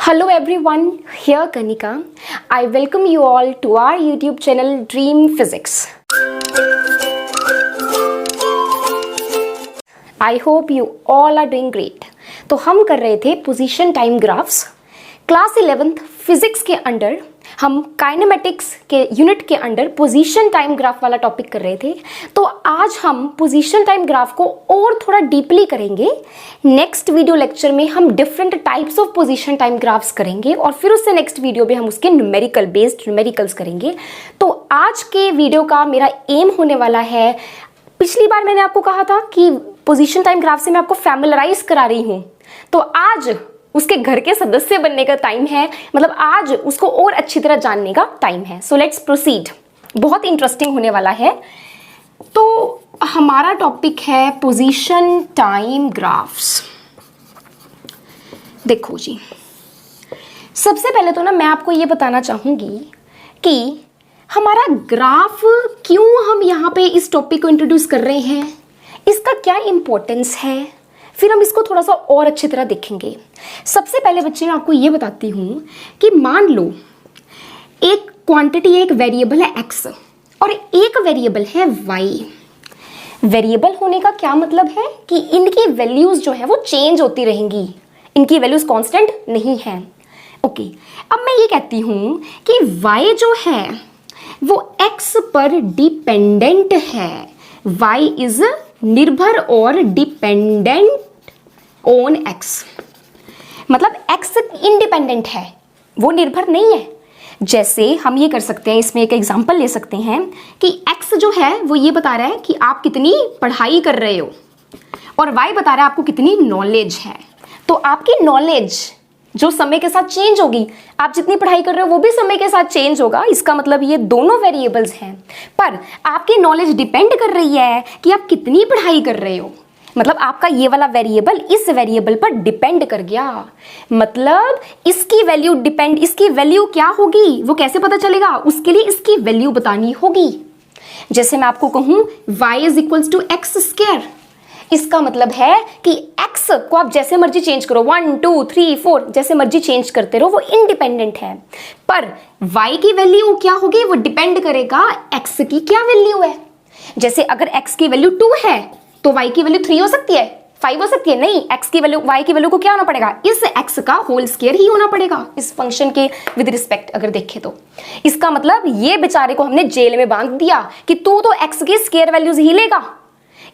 Hello everyone, here Kanika. I welcome you all to our YouTube channel Dream Physics. I hope you all are doing great. तो हम कर रहे थे position time graphs class 11th physics के under. हम kinematics के unit के under position time graph वाला टॉपिक कर रहे थे। तो आज हम पोजीशन टाइम ग्राफ को और थोड़ा डीपली करेंगे। नेक्स्ट वीडियो लेक्चर में हम different types of position time graphs करेंगे और फिर उससे नेक्स्ट वीडियो में हम उसके न्यूमेरिकल बेस्ड न्यूमेरिकल्स करेंगे। तो आज के वीडियो का मेरा एम होने वाला है, पिछली बार मैंने आपको कहा था कि पोजीशन टाइम ग्राफ से मैं आपको फैमिलराइज करा रही हूँ, तो आज उसके घर के सदस्य बनने का टाइम है, मतलब आज उसको और अच्छी तरह जानने का टाइम है। So let's proceed. बहुत इंटरेस्टिंग होने वाला है। तो हमारा टॉपिक है पोजीशन टाइम ग्राफ्स। देखो जी, सबसे पहले तो ना मैं आपको ये बताना चाहूंगी कि हमारा ग्राफ क्यों हम यहाँ पे इस टॉपिक को इंट्रोड्यूस कर रहे हैं, इसका क्या इंपॉर्टेंस है, फिर हम इसको थोड़ा सा और अच्छी तरह देखेंगे। सबसे पहले बच्चे मैं आपको ये बताती हूँ कि मान लो एक क्वांटिटी, एक वेरिएबल है x और एक वेरिएबल है y। वेरिएबल होने का क्या मतलब है कि इनकी वैल्यूज जो है वो चेंज होती रहेंगी, इनकी वैल्यूज कांस्टेंट नहीं है। ओके, अब मैं ये कहती हूँ कि y जो है वो x पर डिपेंडेंट है। y इज निर्भर और डिपेंडेंट ऑन x, मतलब x इंडिपेंडेंट है, वो निर्भर नहीं है। जैसे हम ये कर सकते हैं, इसमें एक एग्जांपल ले सकते हैं कि x जो है वो ये बता रहा है कि आप कितनी पढ़ाई कर रहे हो और y बता रहा है आपको कितनी नॉलेज है। तो आपकी नॉलेज जो समय के साथ चेंज होगी, आप जितनी पढ़ाई कर रहे हो वो भी समय के साथ चेंज होगा। इसका मतलब ये दोनों वेरिएबल्स हैं, पर आपकी नॉलेज डिपेंड कर रही है कि आप कितनी पढ़ाई कर रहे हो। मतलब आपका ये वाला वेरिएबल इस वेरिएबल पर डिपेंड कर गया, मतलब इसकी वैल्यू डिपेंड, इसकी वैल्यू क्या होगी वो कैसे पता चलेगा, उसके लिए इसकी वैल्यू बतानी होगी। जैसे मैं आपको कहूं y is equals to X square, इसका मतलब है कि x को आप जैसे मर्जी चेंज करो, 1 2 3 4 जैसे मर्जी चेंज करते रहो, वो इंडिपेंडेंट है। पर y की वैल्यू क्या होगी, वो डिपेंड करेगा x की क्या वैल्यू है। जैसे अगर x की वैल्यू 2 है तो y की वैल्यू 3 हो सकती है, 5 हो सकती है, नहीं, x की वैल्यू, y की वैल्यू को क्या होना पड़ेगा, इस x का होल स्क्वायर ही होना पड़ेगा इस फंक्शन के विद रिस्पेक्ट अगर देखें तो। इसका मतलब ये बेचारे को हमने जेल में बांध दिया कि तू तो x की स्क्वायर वैल्यूज ही लेगा।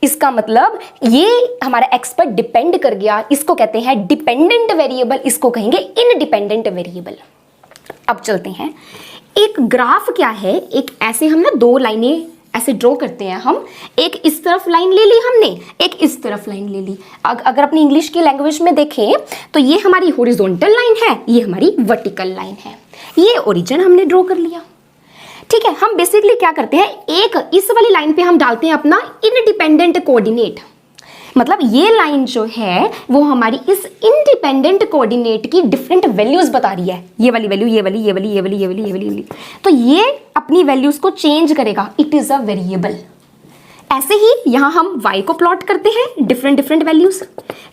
इसका मतलब ये हमारा x पर डिपेंड कर गया, इसको कहते हैं डिपेंडेंट वेरिएबल, इसको कहेंगे इनडिपेंडेंट वेरिएबल। अब चलते हैं, एक ग्राफ क्या है, एक ऐसे हम ना दो लाइनें ऐसे ड्रॉ करते हैं हम, एक इस तरफ लाइन ले ली हमने, एक इस तरफ लाइन ले ली। अगर अपनी इंग्लिश की लैंग्वेज में देखें तो ये हमारी हॉरिजॉन्टल लाइन है, ये हमारी वर्टिकल लाइन है, ये ओरिजिन हमने ड्रॉ कर लिया। ठीक है, हम बेसिकली क्या करते हैं, एक इस वाली लाइन पे हम डालते हैं अपना इनडिपेंडेंट कोऑर्डिनेट, मतलब ये लाइन जो है वो हमारी इस इंडिपेंडेंट कोऑर्डिनेट की डिफरेंट वैल्यूज बता रही है, ये वाली वैल्यू, ये वाली, ये वाली, ये वाली, ये वाली, ये वाली, ये वाली। तो ये अपनी वैल्यूज को चेंज करेगा, इट इज अ वेरिएबल। ऐसे ही यहां हम y को प्लॉट करते हैं, डिफरेंट डिफरेंट वैल्यूज,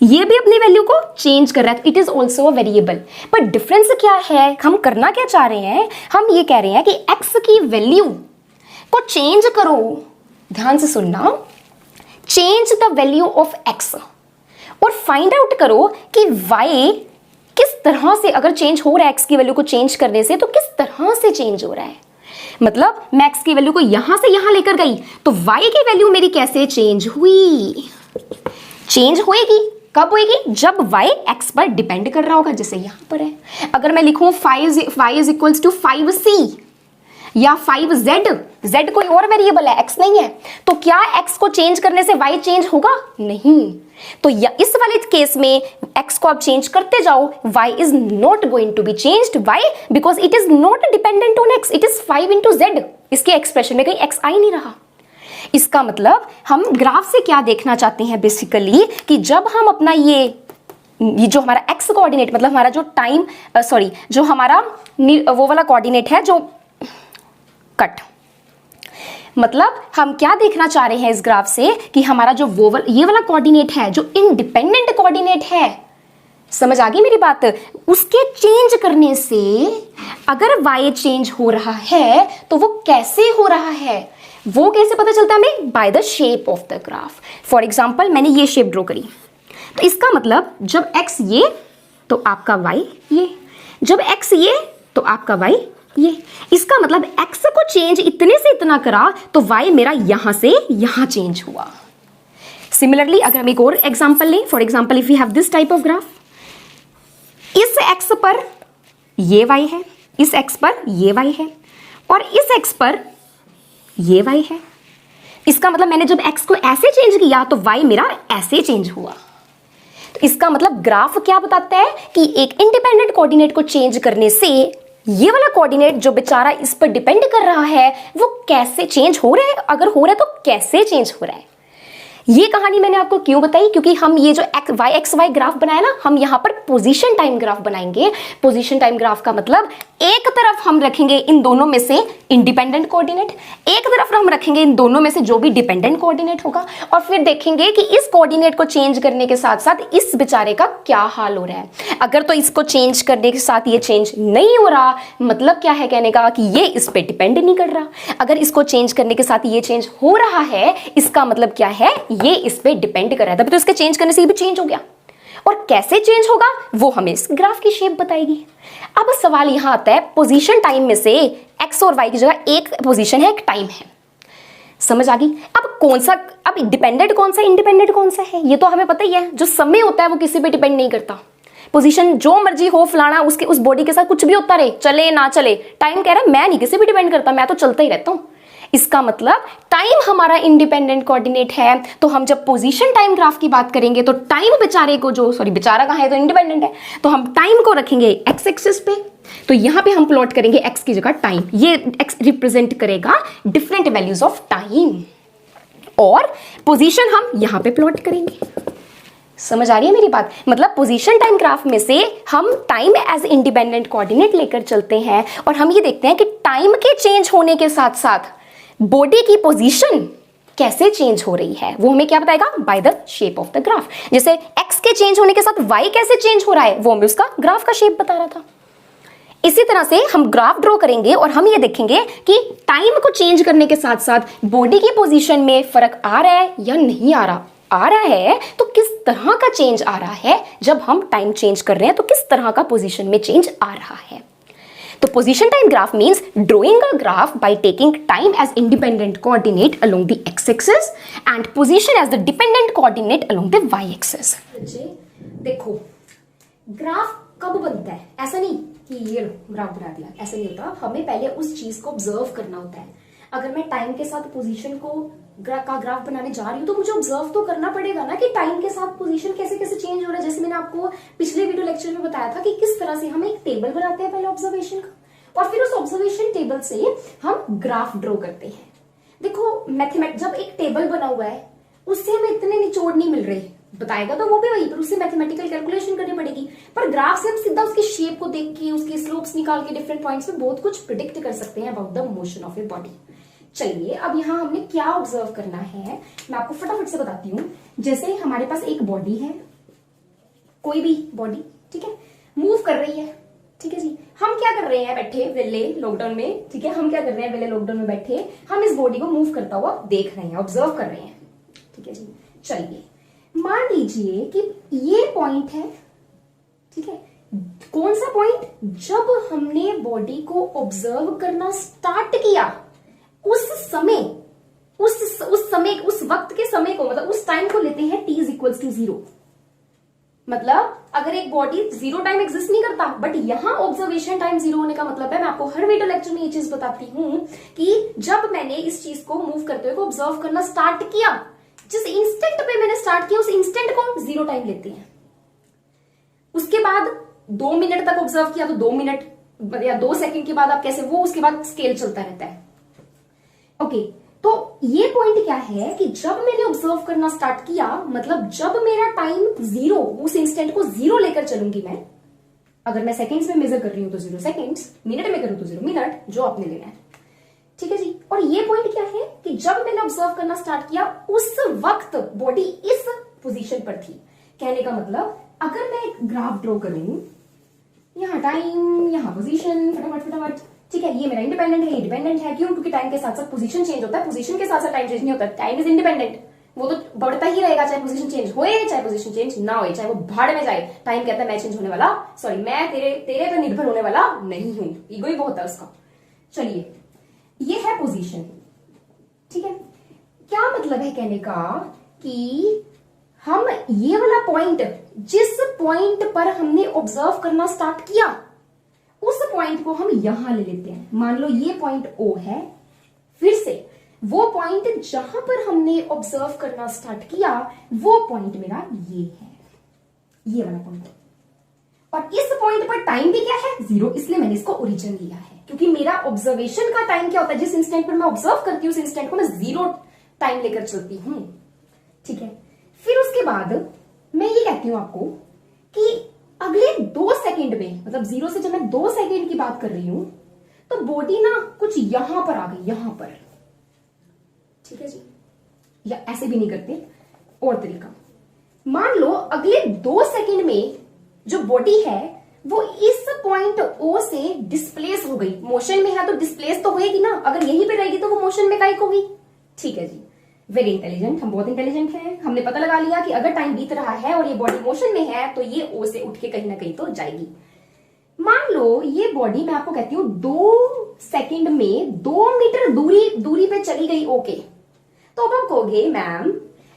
ये भी अपनी वैल्यू को चेंज कर रहा है, it is also a variable. पर डिफरेंस क्या है, हम करना क्या चाह रहे हैं, हम ये कह रहे हैं कि x की वैल्यू को चेंज करो। ध्यान से सुनना, change the value of x और फाइंड आउट करो कि y किस तरह से, अगर चेंज हो रहा है x की वैल्यू को चेंज करने से, तो किस तरह से चेंज हो रहा है। मतलब मैं x की वैल्यू को यहां से यहां लेकर गई तो y की वैल्यू मेरी कैसे चेंज हुई, चेंज होएगी, कब होएगी, जब y x पर डिपेंड कर रहा होगा, जैसे यहां पर है। अगर मैं लिखूं y is equals to 5c या 5z, z कोई और वेरिएबल है, x नहीं है, तो क्या x को चेंज करने से y चेंज होगा, नहीं। तो इस वाले केस में x को आप चेंज करते जाओ, y is not going to be changed, why, because it is not dependent on x, it is 5 into z, इसके एक्सप्रेशन में कहीं x आ ही नहीं रहा। इसका मतलब हम ग्राफ से क्या देखना चाहते हैं बेसिकली, कि जब हम अपना ये जो हमारा x कोऑर्डिनेट, मतलब हमारा जो टाइम जो हमारा वो वाला कोऑर्डिनेट है जो कट, मतलब हम क्या देखना चाह रहे हैं इस ग्राफ से कि हमारा जो ये वाला कोऑर्डिनेट है जो इंडिपेंडेंट कोऑर्डिनेट है, समझ आ गई मेरी बात? उसके चेंज करने से अगर y चेंज हो रहा है तो वो कैसे हो रहा है, वो कैसे पता चलता है हमें? By the shape of the graph. For example मैंने ये शेप ड्रॉ करी, तो इसका मतलब जब x ये तो आपका y ये, जब x ये तो आपका y ये। इसका मतलब x को चेंज इतने से इतना करा तो y मेरा यहां से यहां चेंज हुआ। सिमिलरली अगर हम एक और एग्जाम्पल लें, for example if you have this type of graph, इस x पर ये y है, इस x पर ये y है और इस x पर ये y है। इसका मतलब मैंने जब x को ऐसे चेंज किया तो y मेरा ऐसे चेंज हुआ। तो इसका मतलब ग्राफ क्या बताता है कि एक इंडिपेंडेंट कोऑर्डिनेट को चेंज करने से ये वाला कोऑर्डिनेट जो बेचारा इस पर डिपेंड कर रहा है वो कैसे चेंज हो रहा है, अगर हो रहा है तो कैसे चेंज हो रहा है। ये कहानी मैंने आपको क्यों बताई, क्योंकि हम ये जो एक्स वाई ग्राफ बनाया ना, हम यहां पर पोजीशन टाइम ग्राफ बनाएंगे। पोजीशन टाइम ग्राफ का मतलब एक तरफ हम रखेंगे इन दोनों में से इंडिपेंडेंट कोऑर्डिनेट, एक तरफ हम रखेंगे इन दोनों में से जो भी डिपेंडेंट कोऑर्डिनेट होगा, और फिर देखेंगे कि इस कोऑर्डिनेट को चेंज करने के साथ साथ इस बेचारे का क्या हाल हो रहा है। अगर तो इसको चेंज करने के साथ ये चेंज नहीं हो रहा, मतलब क्या है कहने का कि ये इस पे डिपेंड नहीं कर रहा। अगर इसको चेंज करने के साथ ये चेंज हो रहा है, इसका मतलब क्या है, ये इस पे डिपेंड कर रहा है, तभी तो इसके चेंज करने से ये भी चेंज हो गया। और कैसे चेंज होगा वो हमें इस ग्राफ की शेप बताएगी। अब सवाल यहां आता है, पोजीशन टाइम में से एक्स और वाई की जगह एक पोजीशन है, एक टाइम है। समझ आ गई? अब कौन सा, अब डिपेंडेंट कौन सा, इंडिपेंडेंट कौन सा है, ये तो हमें पता ही है। जो समय होता है वो किसी पे डिपेंड नहीं करता। पोजीशन जो मर्जी हो फलाना, उसके उस बॉडी के साथ कुछ भी होता रहे, चले ना चले, टाइम कह रहा है मैं नहीं किसी पे डिपेंड करता, मैं तो चलता ही रहता हूं। इसका मतलब टाइम हमारा इंडिपेंडेंट कोऑर्डिनेट है। तो हम जब पोजीशन टाइम ग्राफ की बात करेंगे तो टाइम बेचारे को, जो सॉरी बेचारा कहाँ है, तो इंडिपेंडेंट है, तो हम टाइम को रखेंगे एक्स एक्सिस पे। तो यहां पे हम प्लॉट करेंगे एक्स की जगह टाइम, ये एक्स रिप्रेजेंट करेगा डिफरेंट वैल्यूज ऑफ टाइम, और पोजीशन हम यहां पे प्लॉट करेंगे। समझ आ रही है मेरी बात? मतलब पोजीशन टाइम ग्राफ में से हम टाइम एज इंडिपेंडेंट कोऑर्डिनेट लेकर चलते हैं और हम ये देखते हैं कि टाइम के चेंज होने के साथ साथ बॉडी की पोजीशन कैसे चेंज हो रही है, वो हमें क्या बताएगा? By the shape of the graph. जैसे एक्स के चेंज होने के साथ वाई कैसे चेंज हो रहा है, वो हमें उसका ग्राफ का शेप बता रहा था। इसी तरह से हम ग्राफ ड्रॉ करेंगे और हम ये देखेंगे कि टाइम को चेंज करने के साथ साथ बॉडी की पोजीशन में फर्क आ रहा है या नहीं आ रहा। आ रहा है तो किस तरह का चेंज आ रहा है, जब हम टाइम चेंज कर रहे हैं तो किस तरह का पोजीशन में चेंज आ रहा है। तो position time graph means drawing a graph by taking time as independent coordinate along the X axis and position as the dependent coordinate along the Y axis. देखो ग्राफ कब बनता है, ऐसा नहीं कि ये लो ग्राफ बना दिया, ऐसा नहीं होता। हमें पहले उस चीज को ऑब्जर्व करना होता है। अगर मैं टाइम के साथ पोजीशन को ग्राफ बनाने जा रही हूँ तो मुझे ऑब्जर्व तो करना पड़ेगा ना कि टाइम के साथ पोजीशन कैसे कैसे चेंज हो रहा है। जैसे मैंने आपको पिछले वीडियो लेक्चर में बताया था कि किस तरह से हम एक टेबल बनाते हैं पहले ऑब्जर्वेशन का, और फिर उस ऑब्जर्वेशन टेबल से हम ग्राफ ड्रॉ करते हैं। देखो जब एक टेबल बना हुआ है उससे हमें इतने निचोड़ नहीं मिल रहे, बताएगा तो वो भी वही, पर उससे मैथमेटिकल कैलकुलेशन करनी पड़ेगी। पर ग्राफ से हम सीधा उसकी शेप को देख के, उसके स्लोप्स निकाल के डिफरेंट पॉइंट्स पे बहुत कुछ प्रिडिक्ट कर सकते हैं about the motion of a body. चलिए अब यहाँ हमने क्या ऑब्जर्व करना है, मैं आपको फटाफट से बताती हूँ। जैसे हमारे पास एक बॉडी है, कोई भी बॉडी, ठीक है, मूव कर रही है, ठीक है जी। हम क्या कर रहे हैं, बैठे वेले लॉकडाउन में, ठीक है, हम क्या कर रहे हैं वेले लॉकडाउन में बैठे, हम इस बॉडी को मूव करता हुआ देख रहे हैं, ऑब्जर्व कर रहे हैं, ठीक है जी। चलिए मान लीजिए कि ये पॉइंट है, ठीक है। कौन सा पॉइंट? जब हमने बॉडी को ऑब्जर्व करना स्टार्ट किया उस समय, उस वक्त के समय को, मतलब उस टाइम को लेते हैं t इज टू 0। मतलब अगर एक बॉडी 0 टाइम एग्जिस्ट नहीं करता, बट यहां ऑब्जर्वेशन टाइम 0 होने का मतलब है, मैं आपको हर वीडियो लेक्चर में ये चीज बताती हूं कि जब मैंने इस चीज को मूव करते हुए ऑब्जर्व करना स्टार्ट किया, जिस इंस्टेंट पे मैंने स्टार्ट किया उस इंस्टेंट को 0 टाइम लेते हैं। उसके बाद 2 मिनट तक ऑब्जर्व किया तो 2 मिनट या 2 सेकंड के बाद आप कैसे, वो उसके बाद स्केल चलता रहता है। ओके, तो ये पॉइंट क्या है कि जब मैंने ऑब्जर्व करना स्टार्ट किया, मतलब जब मेरा टाइम 0, उस इंस्टेंट को 0 लेकर चलूंगी मैं। अगर मैं सेकंड्स में मेजर कर रही हूं तो 0 सेकंड्स, मिनट में करूं तो 0 मिनट, जो आपने लेना है, ठीक है जी। और ये पॉइंट क्या है कि जब मैंने ऑब्जर्व करना स्टार्ट किया उस वक्त बॉडी इस पोजीशन पर थी। कहने का मतलब अगर मैं एक ग्राफ ड्रॉ करूं, यहाँ टाइम, यहाँ पोजीशन, फटाफट फटाफट, ठीक है, ये मेरा इंडिपेंडेंट है, ये डिपेंडेंट है, क्यों? क्योंकि टाइम के साथ साथ पोजीशन चेंज होता है, पोजीशन के साथ साथ टाइम चेंज नहीं होता, टाइम इज इंडिपेंडेंट, वो तो बढ़ता ही रहेगा, चाहे पोजीशन चेंज होए चाहे पोजीशन चेंज ना होए, चाहे वो भाड़ में जाए। टाइम कहता है मैं चेंज होने वाला, सॉरी मैं तेरे पर निर्भर होने वाला नहीं हूं, ईगो ही बहुत है उसका। चलिए, ये है पोजीशन, ठीक है। क्या मतलब है कहने का कि हम ये वाला पॉइंट, जिस पॉइंट पर हमने ऑब्जर्व करना स्टार्ट किया, उस पॉइंट को हम यहां ले लेते हैं। मान लो ये पॉइंट O है, फिर से वो पॉइंट जहां पर हमने ऑब्जर्व करना स्टार्ट किया, वो पॉइंट मेरा ये है, ये वाला पॉइंट। और इस पॉइंट पर टाइम भी क्या है? 0, इसलिए मैंने इसको ओरिजिन लिया है, क्योंकि मेरा ऑब्जर्वेशन का टाइम क्या होता है, जिस इंस्टेंट पर मैं ऑब्जर्व करती हूँ उस इंस्टेंट को मैं 0 टाइम लेकर चलती हूं, ठीक है। फिर उसके बाद मैं ये कहती हूं आपको कि अगले 2 सेकंड में, मतलब 0 से जब मैं 2 सेकंड की बात कर रही हूं, तो बॉडी ना कुछ यहां पर आ गई, यहां पर, ठीक है जी। या ऐसे भी नहीं करते, और तरीका, मान लो अगले 2 सेकंड में जो बॉडी है वो इस पॉइंट O से डिस्प्लेस हो गई, मोशन में है तो डिस्प्लेस तो होएगी ना, अगर यहीं पे रहेगी तो वो मोशन में काहे को हुई, ठीक है जी। वेरी इंटेलिजेंट, हम बहुत इंटेलिजेंट हैं, हमने पता लगा लिया कि अगर टाइम बीत रहा है और ये बॉडी मोशन में है तो ये O से उठ के कहीं ना कहीं तो जाएगी। मान लो ये बॉडी, मैं आपको कहती हूं 2 सेकंड में 2 मीटर दूरी पे चली गई ओके, तो अब आप कहोगे मैम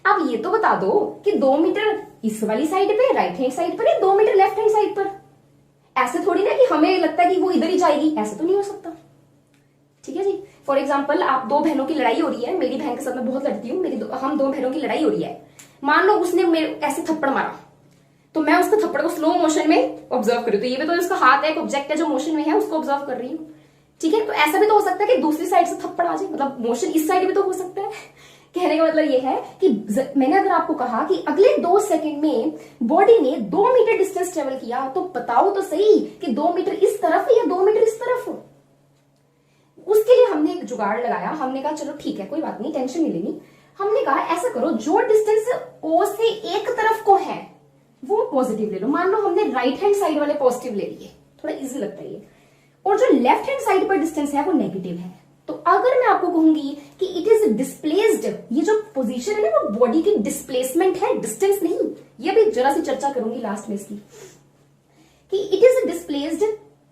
आप ये तो बता दो कि 2 मीटर इस वाली साइड पे, राइट हैंड साइड पर, या 2 मीटर लेफ्ट हैंड साइड पर। ऐसे थोड़ी ना कि हमें लगता है कि वो इधर ही जाएगी, ऐसे तो नहीं हो सकता, ठीक है जी। फॉर एग्जाम्पल, आप 2 बहनों की लड़ाई हो रही है, मेरी बहन के साथ मैं बहुत लड़ती हूँ, हम 2 बहनों की लड़ाई हो रही है। मान लो उसने मेरे ऐसे थप्पड़ मारा, तो मैं उसके थप्पड़ को स्लो मोशन में ऑब्जर्व करूँ, तो ये भी तो उसका हाथ है, एक ऑब्जेक्ट है जो मोशन में है, उसको ऑब्जर्व कर रही हूँ, ठीक है। तो ऐसा भी तो हो सकता है कि दूसरी साइड से थप्पड़ आ जाए, मतलब मोशन इस साइड भी तो हो सकता है। कहने का मतलब ये है कि मैंने अगर आपको कहा कि अगले 2 सेकंड में बॉडी ने 2 मीटर डिस्टेंस ट्रेवल किया, तो बताओ तो सही कि 2 मीटर इस तरफ या 2 मीटर इस तरफ। उसके लिए हमने एक जुगाड़ लगाया, हमने कहा चलो ठीक है कोई बात नहीं, टेंशन नहीं लेनी। हमने कहा ऐसा करो, जो डिस्टेंस O से एक तरफ को है वो पॉजिटिव ले लो। मान लो हमने राइट हैंड साइड वाले पॉजिटिव ले लिए, थोड़ा इजी लगता है ये, और जो लेफ्ट हैंड साइड पर डिस्टेंस है वो नेगेटिव है। तो अगर मैं आपको कहूंगी कि इट इज डिस्प्लेस्ड, ये जो पोजीशन है ना वो बॉडी की डिस्प्लेसमेंट है, डिस्टेंस नहीं। ये भी जरा सी चर्चा करूंगी लास्ट में इसकी, कि इट इज डिस्प्लेस्ड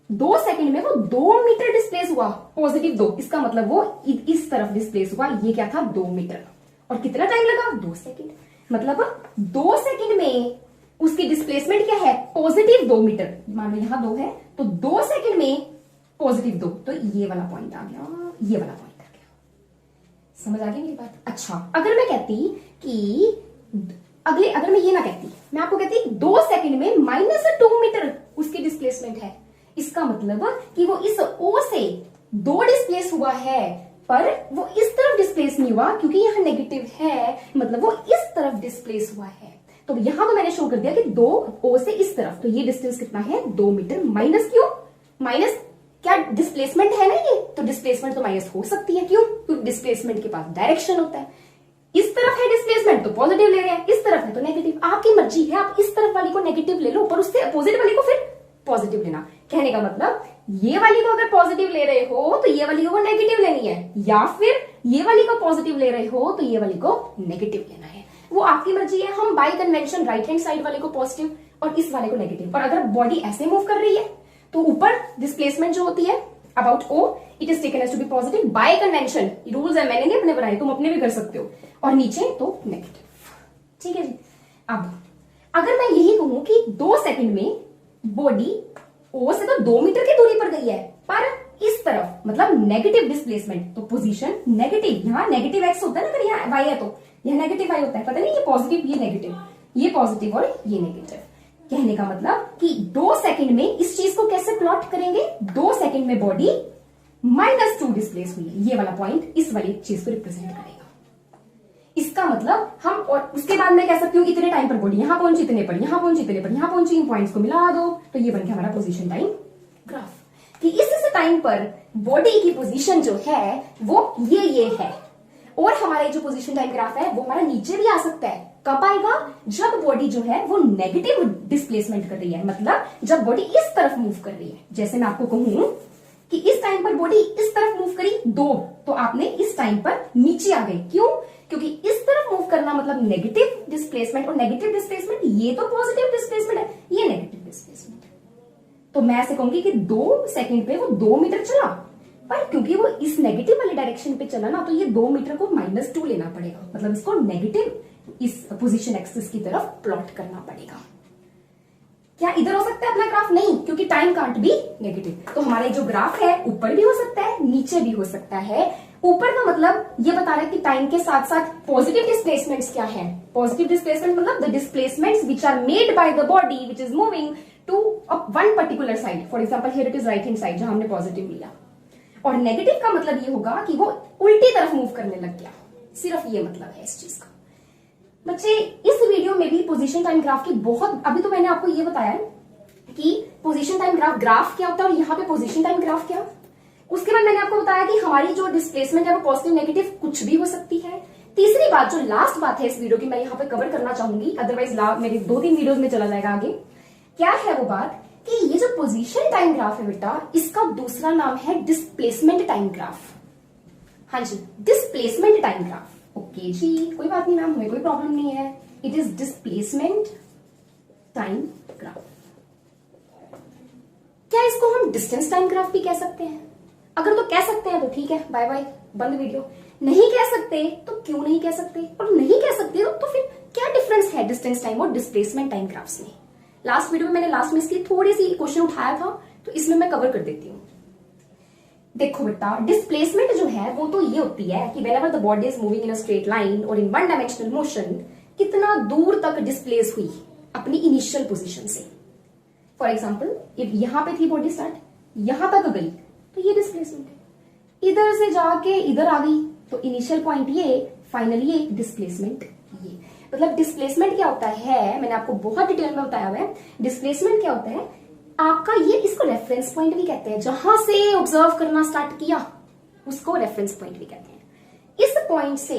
2 सेकंड में वो 2 मीटर डिस्प्लेस हुआ, पॉजिटिव 2, इसका मतलब वो इस तरफ डिस्प्लेस हुआ, ये क्या था 2 मीटर। और कितना टाइम लगा? 2 सेकंड। मतलब 2 सेकंड में उसकी डिस्प्लेसमेंट क्या है? Positive 2 metre. मान लो यहां 2 है तो 2 सेकंड में पॉजिटिव 2, तो ये वाला पॉइंट आ गया, ये वाला पॉइंट आ गया। समझ आ गई मेरी बात? अच्छा, अगर मैं कहती कि अगर मैं ये ना कहती, मैं आपको कहती 2 सेकंड में -2 मीटर उसकी डिस्प्लेसमेंट है, इसका मतलब कि वो इस O से 2 डिस्प्लेस हुआ है, पर वो इस तरफ डिस्प्लेस नहीं हुआ क्योंकि यहां नेगेटिव है, मतलब वो इस तरफ डिस्प्लेस हुआ है। तो यहां तो मैंने शो कर दिया कि 2 O से इस तरफ, तो ये डिस्टेंस कितना है? 2 मीटर। माइनस क्यों? माइनस क्या डिस्प्लेसमेंट है ना ये, तो डिस्प्लेसमेंट तो माइनस हो सकती है, क्यों? क्योंकि डिस्प्लेसमेंट के पास डायरेक्शन होता है। इस तरफ है डिस्प्लेसमेंट तो पॉजिटिव ले रहे हैं, इस तरफ है तो नेगेटिव। आपकी मर्जी है, आप इस तरफ वाली को नेगेटिव ले लो पर उससे अपोजिट वाली को फिर पॉजिटिव लेना। कहने का मतलब ये वाली को अगर पॉजिटिव ले रहे हो तो ये वाली को नेगेटिव लेनी है, या फिर ये वाली को पॉजिटिव ले रहे हो तो ये वाली को नेगेटिव लेना है, वो आपकी मर्जी है। हम bye convention right hand side वाले को पॉजिटिव और इस वाले को नेगेटिव। और अगर बॉडी ऐसे मूव कर रही है तो ऊपर डिस्प्लेसमेंट जो होती है about O, it is taken as to be positive by convention. Rules है, मैंने नहीं अपने बनाए, तुम अपने भी कर सकते हो। और नीचे तो नेगेटिव, ठीक है जी। अब अगर मैं यही कहूं कि 2 सेकंड में बॉडी O से तो 2 मीटर की दूरी पर गई है, पर इस तरफ मतलब नेगेटिव डिस्प्लेसमेंट, तो पोजीशन नेगेटिव। यहाँ नेगेटिव x होता है ना, अगर यहाँ y है तो यह नेगेटिव y होता है, पता नहीं ये पॉजिटिव ये नेगेटिव, ये पॉजिटिव और ये नेगेटिव। कहने का मतलब कि 2 सेकंड में इस चीज को कैसे प्लॉट करेंगे? 2 सेकंड में बॉडी -2 डिस्प्लेस हुई है, ये वाला पॉइंट इस वाली चीज को रिप्रेजेंट करेगा। इसका मतलब हम, और उसके बाद मैं कह सकती हूँ इतने टाइम पर बॉडी यहां पहुंची, इतने पर यहां पहुंची, इतने पर यहां पहुंची, इन पॉइंट्स को मिला दो तो ये बन गया हमारा पोजीशन टाइम ग्राफ। कि इस टाइम पर बॉडी की पोजीशन जो है वो ये है, और हमारा जो पोजीशन टाइम ग्राफ है वो हमारा नीचे भी आ सकता है, कब आएगा? जब बॉडी जो है वो नेगेटिव डिस्प्लेसमेंट कर रही है, मतलब जब बॉडी इस तरफ मूव कर रही है। जैसे मैं आपको कहूं कि इस टाइम पर बॉडी इस तरफ मूव करी 2, तो आपने इस टाइम पर नीचे आ गए। क्यों? क्योंकि इस तरफ मूव करना मतलब नेगेटिव डिस्प्लेसमेंट, और नेगेटिव डिस्प्लेसमेंट ये तो पॉजिटिव डिस्प्लेसमेंट है, ये नेगेटिव डिस्प्लेसमेंट है। तो मैं ऐसे कहूंगी कि 2 सेकंड पे वो 2 मीटर चला, पर क्योंकि वो इस नेगेटिव वाली डायरेक्शन पे चला ना, तो ये 2 मीटर को -2 लेना पड़ेगा, मतलब इसको नेगेटिव इस पोजीशन एक्सिस की तरफ प्लॉट करना पड़ेगा। क्या इधर हो सकता है अपना ग्राफ? नहीं, क्योंकि टाइम कांट बी नेगेटिव। तो हमारा जो ग्राफ है ऊपर भी हो सकता है, नीचे भी हो सकता है। ऊपर का मतलब ये बता रहा है कि टाइम के साथ साथ पॉजिटिव डिस्प्लेसमेंट्स क्या है। पॉजिटिव डिस्प्लेसमेंट मतलब the displacements which are made by the body which is moving to one particular side. For example here it is right hand side, जहां हमने पॉजिटिव लिया। और नेगेटिव का मतलब ये होगा कि वो उल्टी तरफ मूव करने लग गया। सिर्फ ये मतलब है इस चीज का। बच्चे, इस वीडियो में भी पोजीशन टाइम ग्राफ की बहुत, अभी तो मैंने आपको ये बताया है कि पोजीशन टाइम ग्राफ क्या होता है और यहाँ पे पोजीशन टाइम ग्राफ क्या। उसके बाद मैंने आपको बताया कि हमारी जो डिस्प्लेसमेंट है वो पॉजिटिव नेगेटिव कुछ भी हो सकती है। तीसरी बात, जो लास्ट बात है इस वीडियो की, मैं यहाँ पे कवर करना चाहूंगी, अदरवाइज मेरे 2-3 वीडियोज में चला जाएगा आगे। क्या है वो बात कि ये जो पोजीशन टाइम ग्राफ है बेटा, इसका दूसरा नाम है डिस्प्लेसमेंट टाइम ग्राफ। हाँ जी, डिस्प्लेसमेंट टाइम ग्राफ। ओके जी, कोई बात नहीं मैम, हमें कोई प्रॉब्लम नहीं है। It is displacement time graph. क्या इसको हम डिस्टेंस टाइम ग्राफ भी कह सकते हैं? अगर तो कह सकते हैं तो ठीक है, बाय बाय, बंद वीडियो। नहीं कह सकते तो क्यों नहीं कह सकते? और नहीं कह सकते तो फिर क्या डिफरेंस है डिस्टेंस टाइम और डिस्प्लेसमेंट टाइम ग्राफ्स में? लास्ट वीडियो में मैंने लास्ट में इसकी थोड़ी सी क्वेश्चन उठाया था, तो इसमें मैं कवर कर देती हूँ। देखो बेटा, डिस्प्लेसमेंट जो है वो तो ये होती है कि whenever the body is moving in a straight line और इन वन डायमेंशनल मोशन, कितना दूर तक डिस्प्लेस हुई अपनी इनिशियल पोजीशन से। फॉर एग्जांपल, इफ यहां पे थी बॉडी स्टार्ट, यहां तक गई, तो ये डिस्प्लेसमेंट है। इधर से जाके इधर आ गई, तो इनिशियल पॉइंट ये, फाइनली ये, डिस्प्लेसमेंट ये। मतलब डिस्प्लेसमेंट क्या होता है, मैंने आपको बहुत डिटेल में बताया हुआ है। डिस्प्लेसमेंट क्या होता है आपका, ये इसको रेफरेंस पॉइंट भी कहते हैं। जहां से ऑब्जर्व करना स्टार्ट किया उसको रेफरेंस पॉइंट भी कहते हैं। इस पॉइंट से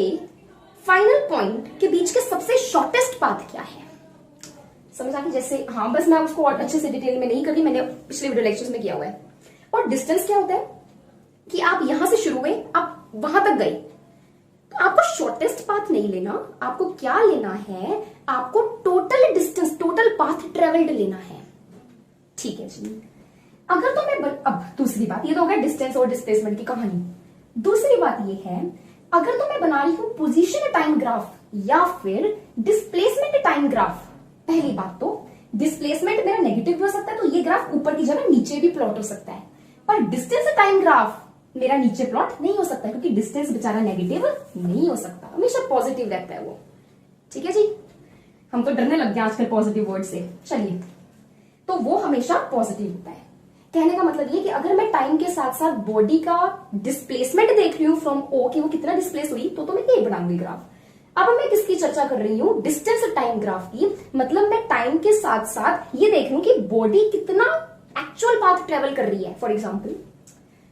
फाइनल पॉइंट के बीच के सबसे शॉर्टेस्ट पाथ क्या है, समझ आ गई? जैसे, हाँ बस मैं उसको और अच्छे से डिटेल में नहीं कर रही, मैंने पिछले वीडियो लेक्चर्स में किया हुआ है। और डिस्टेंस क्या होता है कि आप यहां से शुरू हुए, आप वहां तक गए, तो आपको शॉर्टेस्ट पाथ नहीं लेना, आपको क्या लेना है, आपको total distance, total path travelled लेना है। ठीक है जी। अगर तो मैं अब दूसरी बात, ये तो हो गया डिस्टेंस और डिस्प्लेसमेंट की कहानी। दूसरी बात ये है, अगर तो मैं बना रही हूं पोजीशन टाइम ग्राफ या फिर डिस्प्लेसमेंट टाइम ग्राफ। पहली बात तो डिस्प्लेसमेंट मेरा नेगेटिव भी हो सकता है, तो ये ग्राफ ऊपर की जगह नीचे भी प्लॉट हो सकता है। पर डिस्टेंस टाइम ग्राफ मेरा नीचे प्लॉट नहीं हो सकता, क्योंकि डिस्टेंस बेचारा नेगेटिव नहीं हो सकता, हमेशा पॉजिटिव रहता है वो। ठीक है जी, हम तो डरने लग गए आजकल पॉजिटिव वर्ड से। चलिए, तो वो हमेशा पॉजिटिव होता है। कहने का मतलब ये कि अगर मैं टाइम के साथ साथ बॉडी का डिस्प्लेसमेंट देख रही हूँ फ्रॉम ओ, कि वो कितना डिस्प्लेस हुई, तो मैं ये बनाऊंगी ग्राफ। अब मैं किसकी चर्चा कर रही हूँ, डिस्टेंस टाइम ग्राफ की। मतलब मैं टाइम के साथ साथ ये देख रही हूँ कि बॉडी कितना एक्चुअल पाथ ट्रेवल कर रही है। फॉर एग्जाम्पल,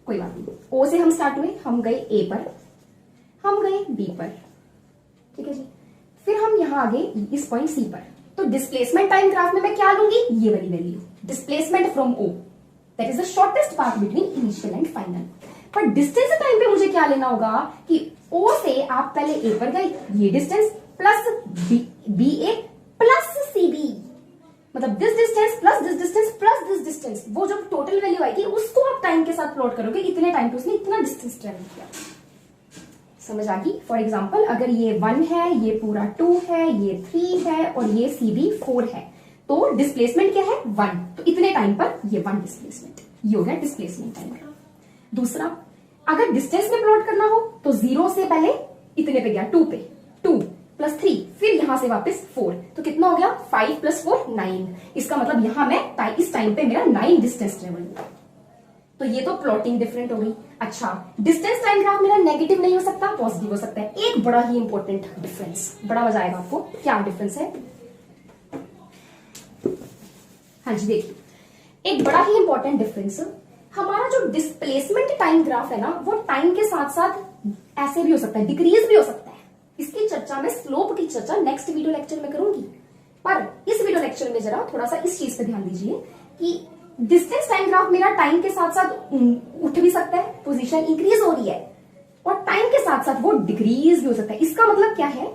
कोई बात नहीं, ओ से हम स्टार्ट हुए, हम गए ए पर, हम गए बी पर, ठीक है जी, फिर हम यहां आ गए इस पॉइंट सी पर। तो डिस्प्लेसमेंट टाइम ग्राफ में मैं क्या लूंगी, ये वाली value, displacement from O, that is the shortest path between initial and final. पर डिस्टेंस टाइम पे मुझे क्या लेना होगा कि ओ से आप पहले ए पर गए, ये डिस्टेंस प्लस बी ए प्लस सी बी, मतलब this distance plus this distance plus this distance, वो जो टोटल वैल्यू आएगी उसको आप टाइम के साथ प्लॉट करोगे, इतने टाइम पे उसने इतना डिस्टेंस ट्रेवल किया। समझ आ गई? फॉर एग्जाम्पल, अगर ये 1 है, ये पूरा 2 है, ये 3 है और ये CB 4 है, तो डिस्प्लेसमेंट क्या है 1, तो इतने टाइम पर ये 1 डिस्प्लेसमेंट, ये हो गया डिस्प्लेसमेंट टाइम। दूसरा, अगर डिस्टेंस में प्लॉट करना हो तो 0 से पहले इतने पे गया, 2 पे, 2 प्लस 3, फिर यहां से वापस 4, तो कितना हो गया 5 प्लस 4 9। इसका मतलब यहां मैं इस टाइम पे मेरा 9 डिस्टेंस ट्रेवल हुआ। तो ये तो प्लॉटिंग डिफरेंट हो गई। अच्छा, डिस्टेंस टाइम ग्राफ मेरा नेगेटिव नहीं हो सकता, पॉजिटिव हो सकता है। एक बड़ा ही इंपॉर्टेंट डिफरेंस, बड़ा मजा आएगा आपको। क्या डिफरेंस है? हाँ जी, देखिए, एक बड़ा ही इंपॉर्टेंट डिफरेंस, हमारा जो डिस्प्लेसमेंट टाइम ग्राफ है ना, वो टाइम के साथ साथ ऐसे भी हो सकता है, डिक्रीज भी हो सकता है। इसकी चर्चा मैं स्लोप की चर्चा नेक्स्ट वीडियो लेक्चर में करूंगी। पर इस वीडियो लेक्चर में जरा थोड़ा सा इस चीज पे ध्यान दीजिए कि डिस्टेंस टाइम ग्राफ मेरा टाइम के साथ साथ उठ भी सकता है, पोजीशन इंक्रीज हो रही है, और टाइम के साथ साथ वो डिक्रीज भी हो सकता है। इसका मतलब क्या है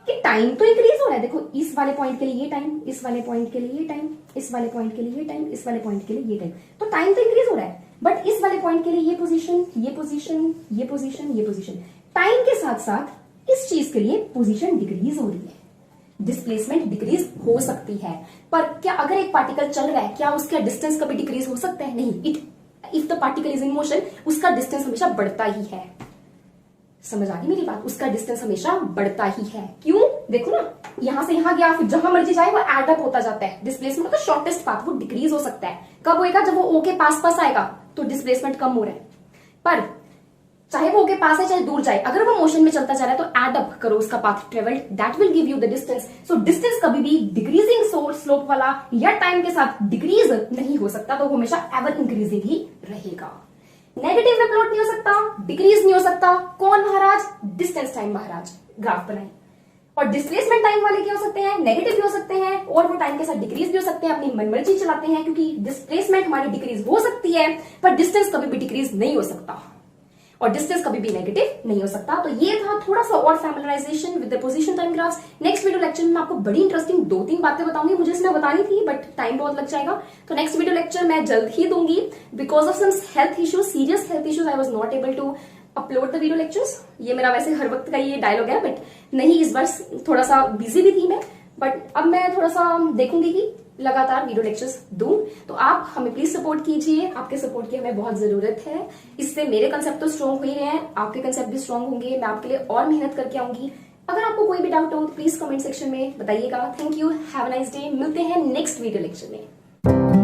कि टाइम तो इंक्रीज हो रहा है। देखो इस वाले पॉइंट के लिए ये टाइम, इस वाले पॉइंट के लिए ये टाइम, इस वाले पॉइंट के लिए ये टाइम, इस वाले पॉइंट के लिए ये टाइम, तो टाइम तो इंक्रीज हो रहा है। बट इस वाले पॉइंट के लिए ये पोजीशन, ये पोजीशन, ये पोजीशन, ये पोजीशन, टाइम के साथ साथ इस चीज के लिए पोजीशन डिक्रीज हो रही है, डिस्प्लेसमेंट डिक्रीज हो सकती है। पर क्या अगर एक पार्टिकल चल रहा है, क्या उसका डिस्टेंस कभी डिक्रीज हो सकता है? नहीं। If the particle is in motion, उसका डिस्टेंस हमेशा बढ़ता ही है। समझ आ गई मेरी बात? उसका डिस्टेंस हमेशा बढ़ता ही है। क्यों? देखो ना, यहां से यहां गया, फिर जहां मर्जी जाए वो एड अप होता जाता है। डिस्प्लेसमेंट का शॉर्टेस्ट पाथ वो डिक्रीज हो सकता है। कब होएगा? जब वो ओ के पास पास आएगा तो डिस्प्लेसमेंट कम हो रहा है। पर चाहे वो ओ के पास है चाहे दूर जाए, अगर वो मोशन में चलता जा रहा है तो एड अप करो उसका path travelled, that will give you the distance. So distance कभी भी डिक्रीजिंग स्लोप वाला या टाइम के साथ डिक्रीज नहीं हो सकता, तो वो हमेशा एवर इंक्रीजिंग ही रहेगा। नेगेटिव में प्लॉट नहीं हो सकता, डिक्रीज नहीं हो सकता। कौन महाराज? डिस्टेंस टाइम महाराज ग्राफ बनाए। और डिस्प्लेसमेंट टाइम वाले क्या हो सकते हैं? नेगेटिव भी हो सकते हैं, और वो टाइम के साथ डिक्रीज भी हो सकते हैं, अपनी मनमर्जी चलाते हैं, क्योंकि डिस्प्लेसमेंट हमारी डिक्रीज हो सकती है पर डिस्टेंस कभी भी डिक्रीज नहीं हो सकता, और डिस्टेंस कभी भी नेगेटिव नहीं हो सकता। तो ये था थोड़ा सा और familiarisation with the position time graphs. Next video lecture में मैं आपको बड़ी इंटरेस्टिंग 2-3 बातें बताऊंगी, मुझे इसमें बतानी थी बट टाइम बहुत लग जाएगा। तो नेक्स्ट वीडियो लेक्चर मैं जल्द ही दूंगी। Because of some health issues, serious health issues, I was not able to upload the video lectures. ये मेरा वैसे हर वक्त का ये डायलॉग है, बट नहीं, इस बार थोड़ा सा बिजी भी थी मैं, बट अब मैं थोड़ा सा देखूंगी कि लगातार वीडियो लेक्चर्स दूं। तो आप हमें प्लीज सपोर्ट कीजिए, आपके सपोर्ट की हमें बहुत जरूरत है। इससे मेरे कंसेप्ट तो स्ट्रॉन्ग हो ही रहे हैं, आपके कंसेप्ट भी स्ट्रॉन्ग होंगे। मैं आपके लिए और मेहनत करके आऊंगी। अगर आपको कोई भी डाउट हो तो प्लीज कमेंट सेक्शन में बताइएगा। Thank you, have a nice day. मिलते हैं नेक्स्ट वीडियो लेक्चर में।